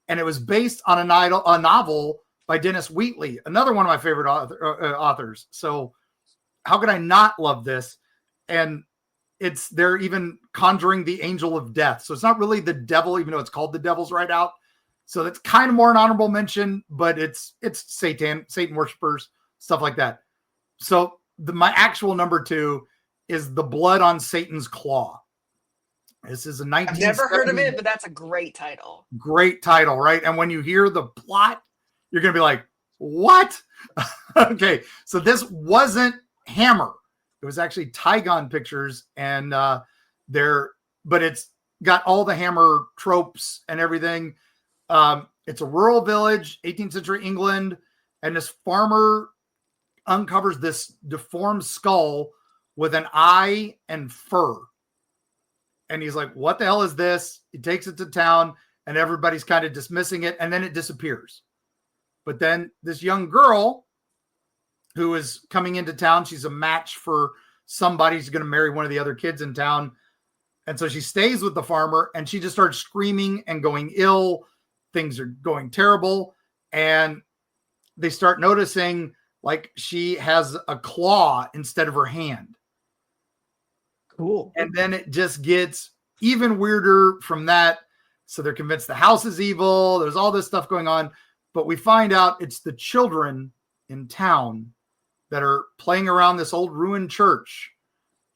And it was based on a novel by Dennis Wheatley, another one of my favorite authors. So how could I not love this? And they're even conjuring the angel of death. So it's not really the devil, even though it's called The Devil's Ride Out. So that's kind of more an honorable mention, but it's Satan worshipers, stuff like that. So my actual number 2 is The Blood on Satan's Claw. This is a 1970s. I've never heard of it, but that's a great title. Great title, right? And when you hear the plot, you're going to be like, what? Okay. So this wasn't Hammer. It was actually Tygon Pictures, and but it's got all the Hammer tropes and everything. It's a rural village, 18th century England, and this farmer uncovers this deformed skull with an eye and fur. And he's like, what the hell is this? He takes it to town, and everybody's kind of dismissing it, and then it disappears. But then this young girl who is coming into town, she's a match for somebody who's going to marry one of the other kids in town. And so she stays with the farmer, and she just starts screaming and going ill. Things are going terrible. And they start noticing like she has a claw instead of her hand. Cool. And then it just gets even weirder from that. So they're convinced the house is evil. There's all this stuff going on. But we find out it's the children in town that are playing around this old ruined church.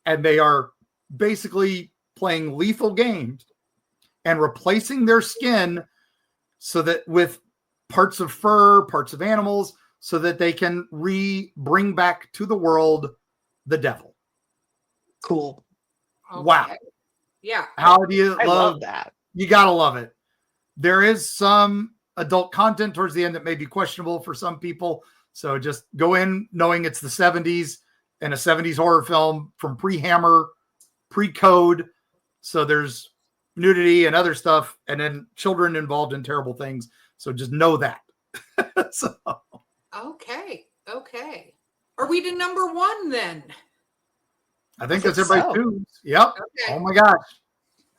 And they are basically playing lethal games and replacing their skin so that with parts of fur, parts of animals, so that they can bring back to the world the devil. Cool. Okay. Wow. Yeah. How do you love that? You got to love it. There is some adult content towards the end that may be questionable for some people. So just go in knowing it's the 70s and a 70s horror film from pre-Hammer. pre-code, so there's nudity and other stuff, and then children involved in terrible things. So just know that. So. Okay. Are we to number 1 then? I think that's everybody too. Yep. Okay. Oh my gosh.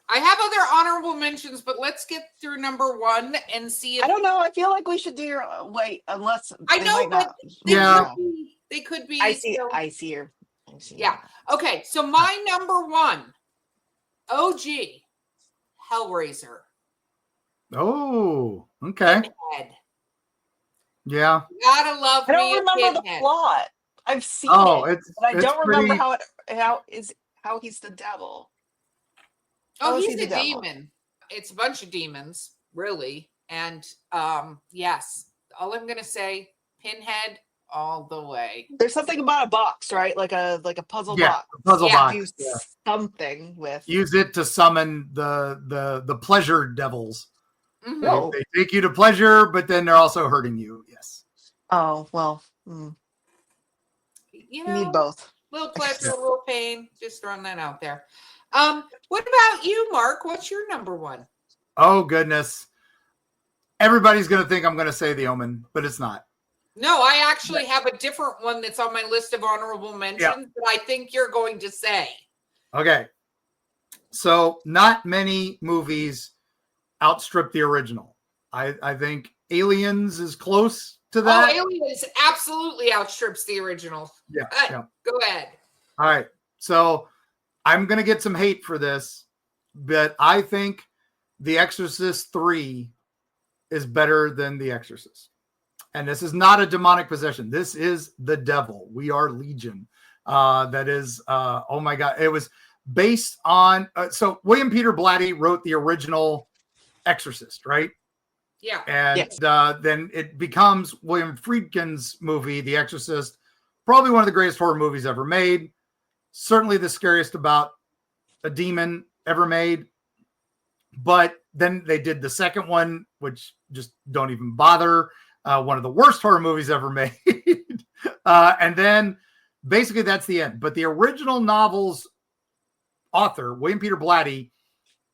I have other honorable mentions, but let's get through number 1 and see if I don't know. I feel like we should do your wait, unless I they know, might but not. they could be. I see. So, I see your. yeah. Okay. So my number 1, OG, Hellraiser. Oh, okay. Pinhead. Yeah. Gotta love I don't me a remember the Pinhead. plot. I've seen it, but I don't remember how he's the devil. Oh, he's a demon. It's a bunch of demons, really. And yes, all I'm gonna say, Pinhead all the way. There's something about a box, right? Like a puzzle box. Puzzle box. Use something with. Use it to summon the pleasure devils. Mm-hmm. They take you to pleasure, but then they're also hurting you. Yes. Oh well. You know, need both. Little pleasure, a little pain. Just throwing that out there. What about you, Mark? What's your number 1? Oh goodness. Everybody's gonna think I'm gonna say The Omen, but it's not. No, I actually have a different one that's on my list of honorable mentions that I think you're going to say. Okay. So not many movies outstrip the original. I think Aliens is close to that. Oh, Aliens absolutely outstrips the original. Yeah. Go ahead. All right. So I'm going to get some hate for this, but I think The Exorcist 3 is better than The Exorcist. And this is not a demonic possession. This is the devil. We are Legion. That is, oh my God. It was based on, so William Peter Blatty wrote the original Exorcist, right? Yeah. And then it becomes William Friedkin's movie, The Exorcist, probably one of the greatest horror movies ever made. Certainly the scariest about a demon ever made. But then they did the second one, which just don't even bother. One of the worst horror movies ever made. And then basically that's the end. But the original novel's author, William Peter Blatty,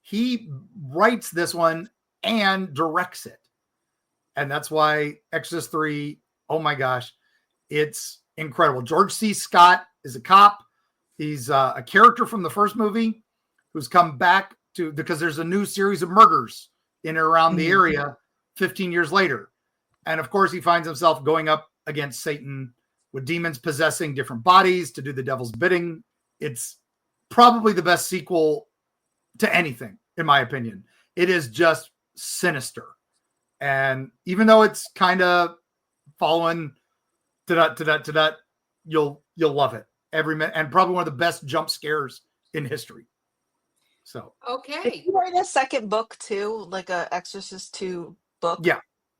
he writes this one and directs it. And that's why Exorcist 3, oh my gosh, it's incredible. George C. Scott is a cop. He's a character from the first movie who's come back to, because there's a new series of murders in and around the area 15 years later. And of course, he finds himself going up against Satan with demons possessing different bodies to do the devil's bidding. It's probably the best sequel to anything, in my opinion. It is just sinister. And even though it's kind of following you'll love it every minute, and probably one of the best jump scares in history. So okay. Did you write a second book too, like a Exorcist 2 book?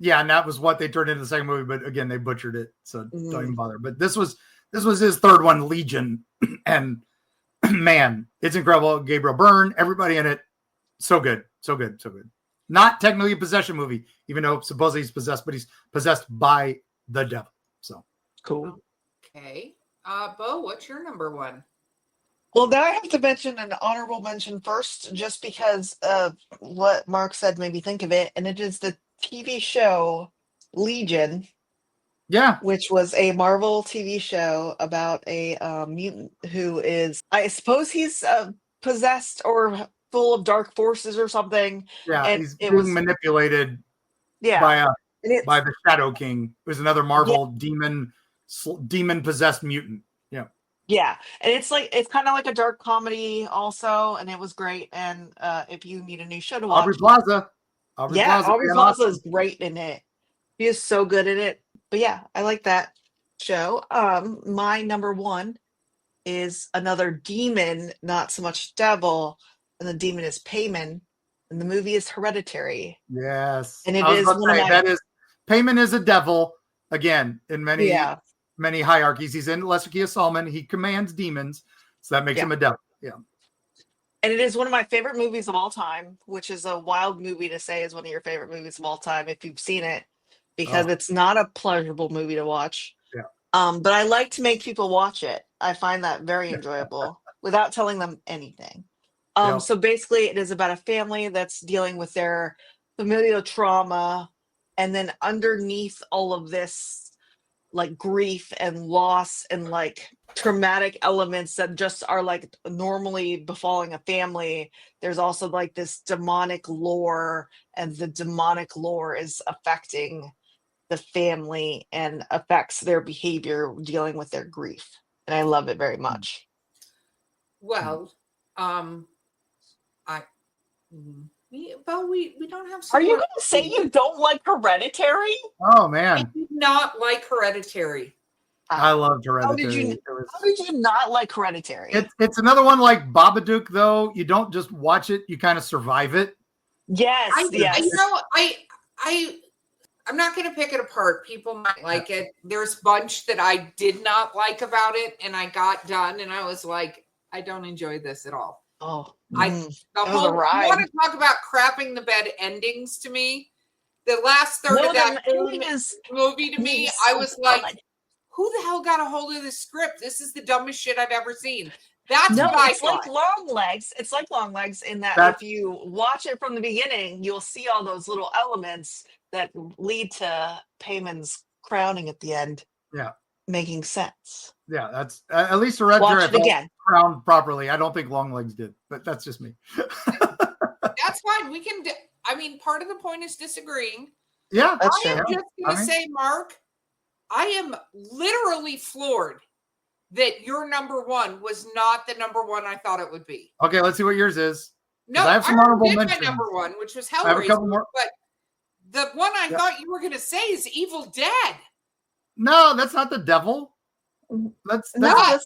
Yeah, and that was what they turned into the second movie, but again, they butchered it, so don't even bother. But this was his third one, Legion, and man, it's incredible. Gabriel Byrne, everybody in it, so good. Not technically a possession movie, even though supposedly he's possessed, but he's possessed by the devil. So cool. Okay, Bo, what's your number 1? Well, now I have to mention an honorable mention first, just because of what Mark said made me think of it, and it is the TV show Legion. Yeah. Which was a Marvel TV show about a mutant who is, I suppose he's possessed or full of dark forces or something. Yeah, and he's being manipulated by the Shadow King, who's another Marvel demon possessed mutant. Yeah. Yeah. And it's kind of like a dark comedy also, and it was great. And if you need a new show to watch. Aubrey Plaza. Aubrey Plaza is great in it. He is so good in it. But yeah, I like that show. My number 1 is another demon, not so much devil, and the demon is Payman, and the movie is Hereditary. Yes, and it is one of my. Payman is a devil again in many hierarchies. He's in Lesser Key of Solomon. He commands demons, so that makes him a devil. Yeah. And it is one of my favorite movies of all time, which is a wild movie to say is one of your favorite movies of all time if you've seen it, because it's not a pleasurable movie to watch. Yeah. But I like to make people watch it. I find that very enjoyable. without telling them anything. Yep. So basically, it is about a family that's dealing with their familial trauma, and then underneath all of this, like grief and loss and like traumatic elements that just are like normally befalling a family, there's also like this demonic lore, and the demonic lore is affecting the family and affects their behavior dealing with their grief. And I love it very much. Well, we don't have. Are you going to say you don't like Hereditary? Oh I man, did not like Hereditary. I loved Hereditary. How did you not like Hereditary? It's another one like Babadook, though. You don't just watch it; you kind of survive it. Yes, yes. I'm not going to pick it apart. People might like it. There's a bunch that I did not like about it, and I got done, and I was like, I don't enjoy this at all. Oh, You want to talk about crapping the bed endings to me? The last third of that movie to me, I was like, who the hell got a hold of this script? This is the dumbest shit I've ever seen. That's what I thought. Like Long Legs. It's like Long Legs in that if you watch it from the beginning, you'll see all those little elements that lead to Payman's crowning at the end. Yeah. Making sense. Yeah, that's at least Hereditary. Watch it again. Crowned properly. I don't think Long Legs did, but that's just me. That's fine. We can. Part of the point is disagreeing. Yeah, that's true. I'm just going to say, Mark, I am literally floored that your number one was not the number one I thought it would be. Okay, let's see what yours is. No, I have some honorable did mentions. my number one, which was I have a couple Hellraiser, more. but the one I thought you were going to say is Evil Dead. No, that's not the devil. That's Deadites.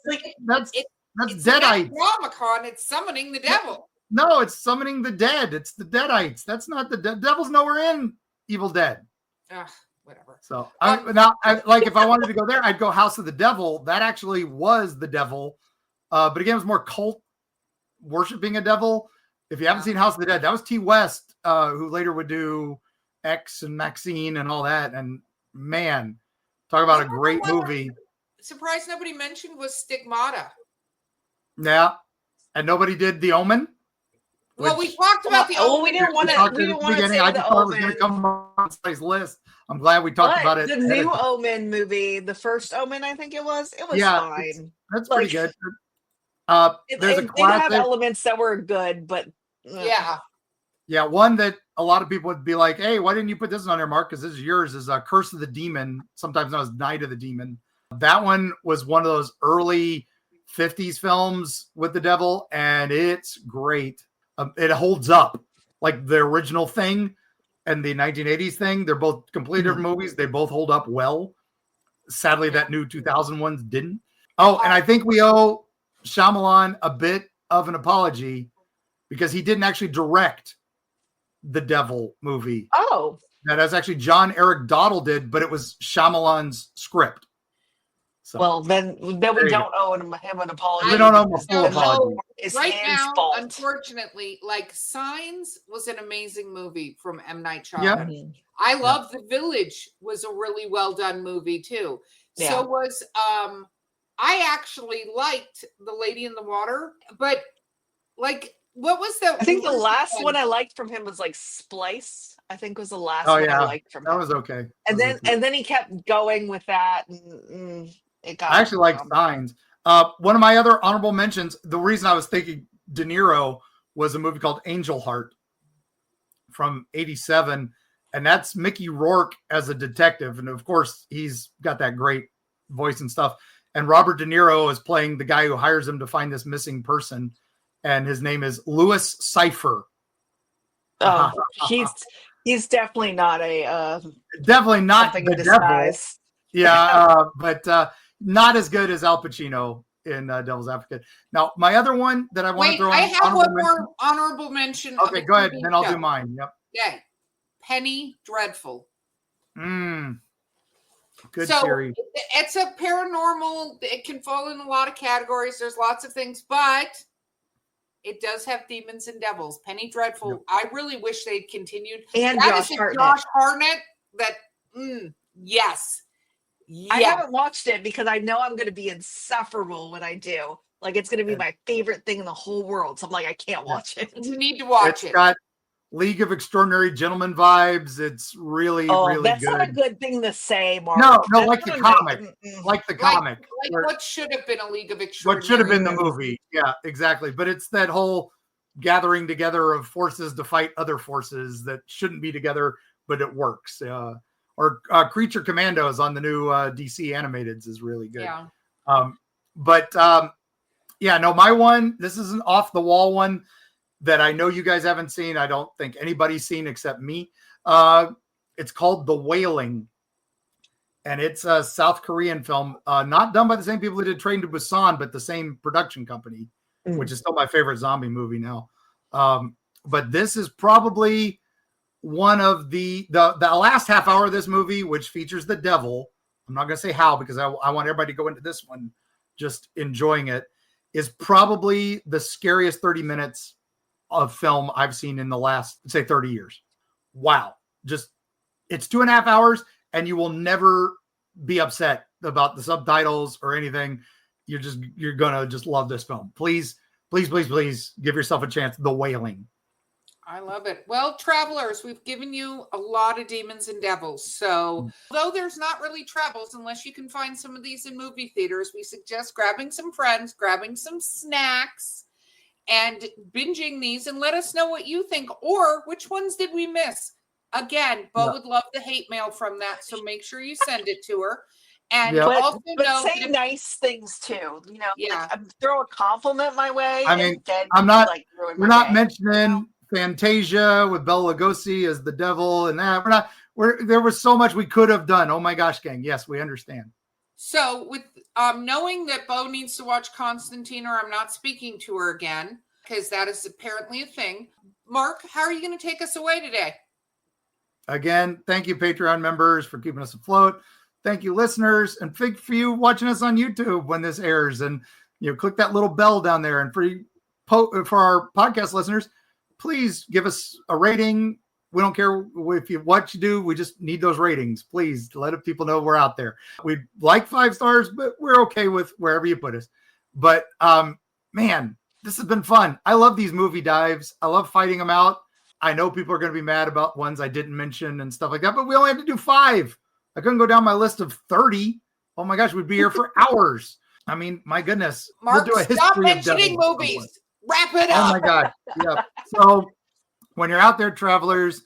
Dramacon, it's summoning the devil. No, it's summoning the dead. It's the Deadites. That's not the devil's nowhere in Evil Dead. Whatever. So if I wanted to go there, I'd go House of the Devil. That actually was the devil, but again, it was more cult worshiping a devil. If you haven't seen House of the Dead, that was T. West, who later would do X and Maxine and all that. And man, talk about a great movie. Surprised nobody mentioned was Stigmata. Yeah, and nobody did The Omen. Well, we talked about The Omen. We didn't want to say I The just thought it was Omen. going to come on somebody's list. I'm glad we talked about it. The new Omen movie, the first Omen, I think it was fine. That's pretty good. There's a classic. It have elements that were good, but yeah, one that a lot of people would be like, "Hey, why didn't you put this on there, Mark? Because this is yours." Is Curse of the Demon, sometimes known as Night of the Demon. That one was one of those early 50s films with the devil, and it's great. It holds up like the original thing and the 1980s thing. They're both completely different movies. They both hold up well. Sadly, that new 2000 ones didn't. Oh, and I think we owe Shyamalan a bit of an apology because he didn't actually direct the devil movie. Oh. That is actually John Eric Dowdle did, but it was Shyamalan's script. So, well, then we don't owe him an apology. We don't owe him a full apology. It's right now, fault. Unfortunately, like Signs was an amazing movie from M. Night Shyamalan. Yeah. I love The Village was a really well done movie too. Yeah. So was I actually liked The Lady in the Water, but like what was the? I think the last one I liked from him was like Splice. I think was the last one I liked from him. That was okay. And then he kept going with that. And it got. I actually like Signs. One of my other honorable mentions. The reason I was thinking De Niro was a movie called Angel Heart from '87, and that's Mickey Rourke as a detective, and of course he's got that great voice and stuff. And Robert De Niro is playing the guy who hires him to find this missing person, and his name is Louis Cypher. Oh, he's definitely not definitely not the devil. Yeah, but not as good as Al Pacino in Devil's Advocate. Now, my other one that I want to throw. I have one more honorable mention. Okay, go ahead, then I'll do mine. Yep. Yeah, Penny Dreadful. Good series. It's a paranormal. It can fall in a lot of categories. There's lots of things, but it does have demons and devils. Penny Dreadful. Yep. I really wish they'd continued. And Josh Hartnett. That yes. I haven't watched it because I know I'm going to be insufferable when I do. Like it's going to be my favorite thing in the whole world. So I'm like, I can't watch it. You need to watch it. It's got League of Extraordinary Gentlemen vibes. It's really, really that's good. not a good thing to say, Mark. No, That's like the not comic. a- Like the comic. Like what should have been a League of Extraordinary. What should have been the movie. Yeah, exactly. But it's that whole gathering together of forces to fight other forces that shouldn't be together, but it works. Or Creature Commandos on the new DC animateds is really good. Yeah. My one, this is an off the wall one that I know you guys haven't seen. I don't think anybody's seen except me. It's called The Wailing. And it's a South Korean film, not done by the same people who did Train to Busan, but the same production company, which is still my favorite zombie movie now. But this is probably one of the last half hour of this movie, which features the devil. I'm not going to say how, because I want everybody to go into this one just enjoying it, is probably the scariest 30 minutes of film I've seen in the last, say, 30 years. Wow. Just, it's 2.5 hours and you will never be upset about the subtitles or anything. You're going to just love this film. Please give yourself a chance. The Wailing. I love it. Well, travelers, we've given you a lot of demons and devils. So, though there's not really travels, unless you can find some of these in movie theaters, we suggest grabbing some friends, grabbing some snacks, and binging these, and let us know what you think, or which ones did we miss. Again, Bo would love the hate mail from that, so make sure you send it to her. And also know say nice things too. You know, yeah, throw a compliment my way. I mean, I'm not like we're not mentioning Fantasia with Bela Lugosi as the devil, and that there was so much we could have done. Oh my gosh, gang! Yes, we understand. So with knowing that Bo needs to watch Constantine, or I'm not speaking to her again because that is apparently a thing. Mark, how are you going to take us away today? Again, thank you, Patreon members, for keeping us afloat. Thank you, listeners, and thank you for you watching us on YouTube when this airs. And click that little bell down there. And for our podcast listeners, please give us a rating. We don't care what you do. We just need those ratings. Please let people know we're out there. We'd like 5 stars, but we're okay with wherever you put us. But man, this has been fun. I love these movie dives. I love fighting them out. I know people are going to be mad about ones I didn't mention and stuff like that, but we only have to do 5. I couldn't go down my list of 30. Oh my gosh, we'd be here for hours. I mean, my goodness. Mark, we'll do a history stop of mentioning movies. Wrap it up. Oh my God. Yeah. So when you're out there, travelers,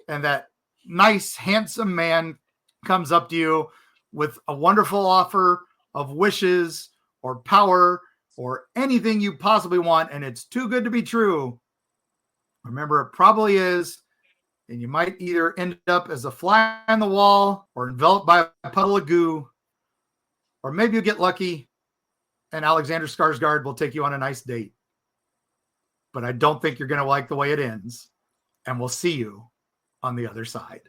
and that nice, handsome man comes up to you with a wonderful offer of wishes or power or anything you possibly want, and it's too good to be true, remember, it probably is. And you might either end up as a fly on the wall or enveloped by a puddle of goo, or maybe you get lucky and Alexander Skarsgård will take you on a nice date. But I don't think you're going to like the way it ends. And we'll see you on the other side.